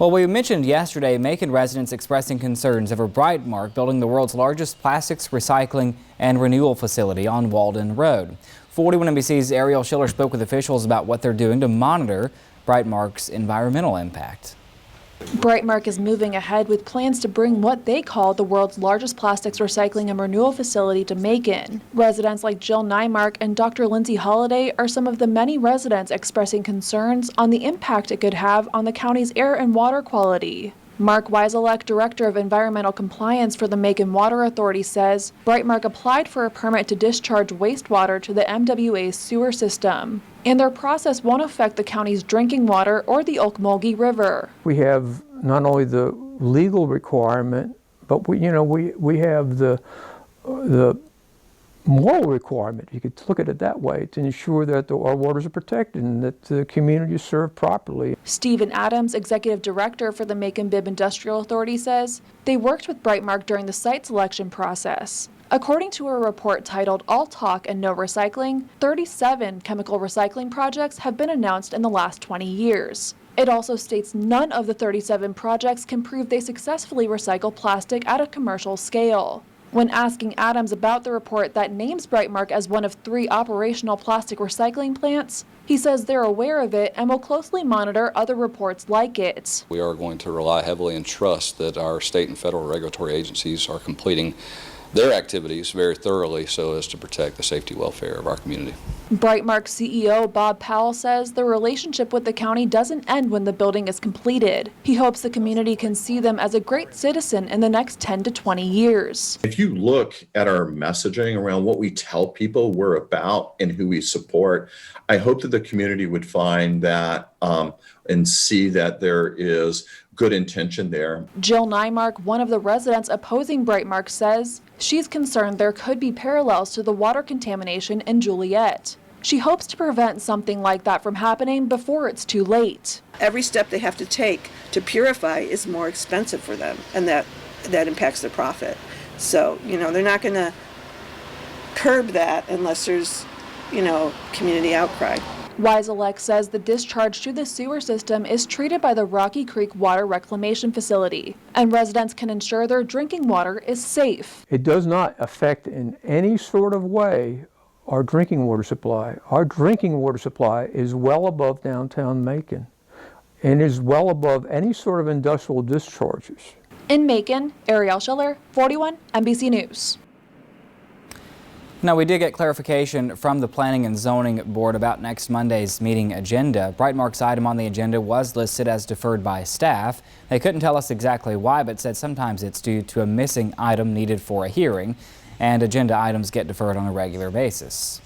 Well, we mentioned yesterday Macon residents expressing concerns over Brightmark building the world's largest plastics recycling and renewal facility on Walden Road. 41 NBC's Ariel Schiller spoke with officials about what they're doing to monitor Brightmark's environmental impact. Brightmark is moving ahead with plans to bring what they call the world's largest plastics recycling and renewal facility to Macon. Residents like Jill NEIMARK and Dr. Lindsay Holliday are some of the many residents expressing concerns on the impact it could have on the county's air and water quality. Mark WYZALEK, Director of Environmental Compliance for the Macon-Water-Authority, says Brightmark applied for a permit to discharge wastewater to the MWA sewer system, and their process won't affect the county's drinking water or the Ocmulgee River. We have not only the legal requirement, but we have the moral requirement, you could look at it that way, to ensure that our waters are protected and that the community is served properly. Stephen Adams, Executive Director for the Macon-Bibb-Industrial-Authority, says they worked with Brightmark during the site selection process. According to a report titled All Talk and No Recycling, 37 chemical recycling projects have been announced in the last 20 years. It also states none of the 37 projects can prove they successfully recycle plastic at a commercial scale. When asking Adams about the report that names Brightmark as one of 3 operational plastic recycling plants, he says they're aware of it and will closely monitor other reports like it. We are going to rely heavily and trust that our state and federal regulatory agencies are completing their activities very thoroughly so as to protect the safety and welfare of our community. Brightmark CEO Bob Powell says the relationship with the county doesn't end when the building is completed. He hopes the community can see them as a great citizen in the next 10 to 20 years. If you look at our messaging around what we tell people we're about and who we support, I hope that the community would find that and see that there is good intention there. Jill NEIMARK, one of the residents opposing Brightmark, says she's concerned there could be parallels to the water contamination in Juliet. She hopes to prevent something like that from happening before it's too late. Every step they have to take to purify is more expensive for them, and that impacts their profit. So, they're not going to curb that unless there's, community outcry. WYZALEK says the discharge to the sewer system is treated by the Rocky Creek Water Reclamation Facility, and residents can ensure their drinking water is safe. It does not affect in any sort of way our drinking water supply. Our drinking water supply is well above downtown Macon and is well above any sort of industrial discharges. In Macon, Ariel Schiller, 41 NBC News. Now, we did get clarification from the Planning and Zoning Board about next Monday's meeting agenda. Brightmark's item on the agenda was listed as deferred by staff. They couldn't tell us exactly why, but said sometimes it's due to a missing item needed for a hearing, and agenda items get deferred on a regular basis.